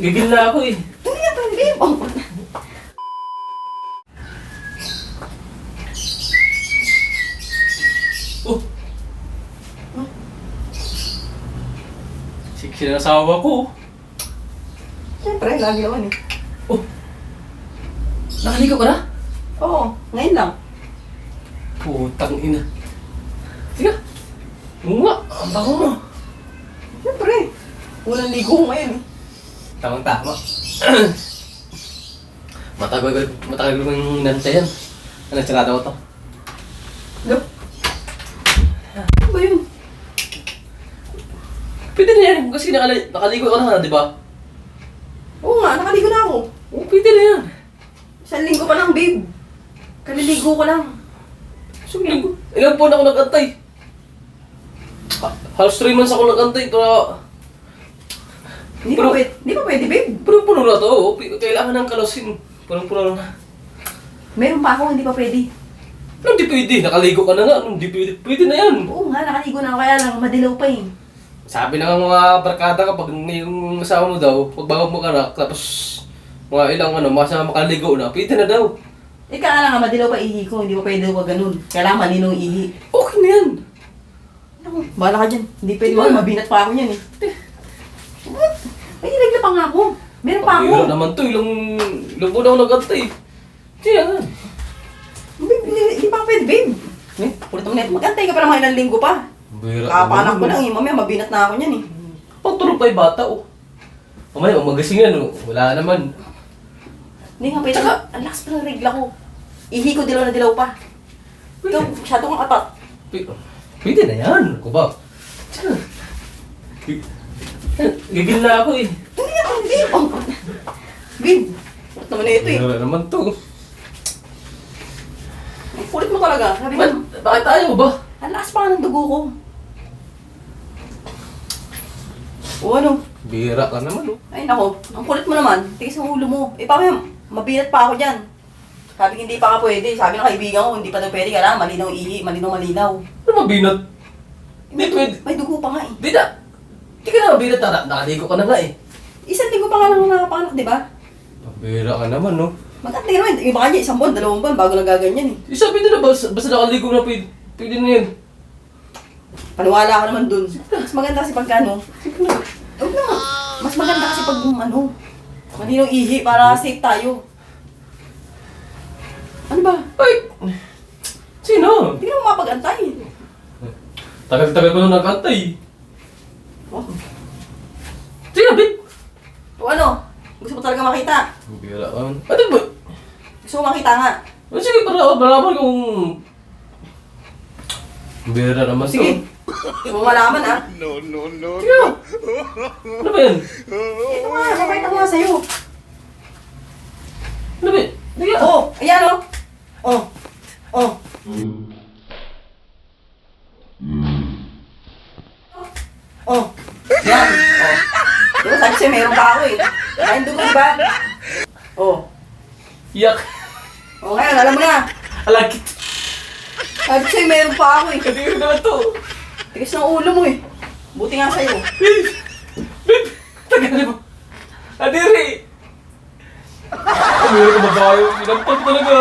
Gigil na ako eh. Hindi na pwede, babe. Oh. Oh. Siksi na asawa ko. Siyempre, lagi naman eh. Oh. Nakaligo ka na? Oo, ngayon lang. Putang ina. Sige. Oo nga, ang bango mo. Siyempre. Unang ligo ko ngayon eh. Tamang-tama. Matagal ko yung nantayan. Ano, sarado ko to? Look. Ano ba yun? Pwede na yan, kasi nakaligo ka na, di ba? Oo nga, nakaligo na ako. Oo, pwede na yan. Isang linggo pa lang, babe. Kaliligo ko lang. Isang linggo. Ilang buwan ako nag-antay. Halos 3 months ako nag-antay, pero... Hindi pa pwede, babe. Pero puno na to, oh. Kailangan ng kalasin. Puno na. Meron pa ako, hindi pa pwede. Anong di pwede? Nakaligo ka na nga. Anong di pwede? Pwede na yan. Oo nga, nakaligo na ako, kaya lang madilaw pa eh. Sabi na nga mga barkada kapag yung asawa mo daw, pag bago mo kanak, tapos mga ilang mga makaligo na, pwede na daw. Ika nga nga, madilaw pa ihi ko, hindi pa pwede pa ganun. Kailangan maninong ihi. Okay na yan. Ako, bahala ka dyan. Hindi pwede mo, mabinat pa ako niyan eh. Ay, nagla pa nga ako. Meron pa ako. Pag naman to, ilang buwan ako nag-antay. Kaya nga. Hindi pa pwede, babe. Pulit mo na ito. Mag-antay ka pa naman ilang linggo pa. Kapanak ko lang eh. Mamaya mabinat na ako niyan eh. Pagtulog pa yung bata, oh. Mamaya, umagasing yan, oh. Wala naman. Hindi nga pwede. Ang lakas pa ng regla ko. Ihi ko dilaw na dilaw pa. Ikaw, masyado kang atat. Pwede na yan. Ako ba? Gigil na ako eh. Hindi na pwede, babe. Oh. Babe, pulit naman na ito eh. Wala naman to. Ang kulit mo talaga. Sabi ko, Bakit ayaw ba? ang lakas pa nga ng dugo ko. O ano? Bira ka naman, oh. Ay nako, ang kulit mo naman. Tigis ang ulo mo. Eh paano mabinat pa ako dyan. Sabi ko, hindi pa ka pwede. Sabi ng kaibigan ko, hindi pa daw pwede. Kailangan malinaw ihi, malinaw. Ano mabinat? Hindi pwede. May dugo pa nga eh. Di na. Di ka na mabinat. Nakaligo ka na nga eh. Isang linggo pa nga lang nakapanak, di ba? Bira ka naman, no? Mag-antay naman. Yung baka niya, 1 buwan, 2 buwan, bago nagaganyan eh. Sabi nila, basta nakaligo na pwede na yan. Paniwala ka naman dun. Mas maganda kasi pagka ano. Huwag na. Mas maganda kasi pag ano. Malinaw ihi para safe tayo. Ano ba? Ay! Sino? Hindi ka naman mapag-antay. Tagal-tagal ko na nag-antay. Oh. Sino, babe? O ano? Gusto mo talaga makita? Bira ka naman. Ano ba? Gusto mo makita nga? Sige, para malaman kung... Bira naman to. Sige. Gusto mo malaman ha? Sige. Ano ba yan? Ito nga, mapakita ko nga sa'yo. Ano ba yan? Sige. Oh, ayan oh. Oh. Oh. Oh. Yan. Oh. Diba sabi sa'yo meron pa ako eh. Kain dugo diba? Oh. Yak. Oh ngayon, alam mo na. Alakit. Sabi sa'yo meron pa ako eh. Kadiri naman to. Tigas ng ulo mo eh. Buti nga sa'yo. Babe! Babe! Tagal mo. Adiri! Ang hirap na ba kayo? Sinampag talaga.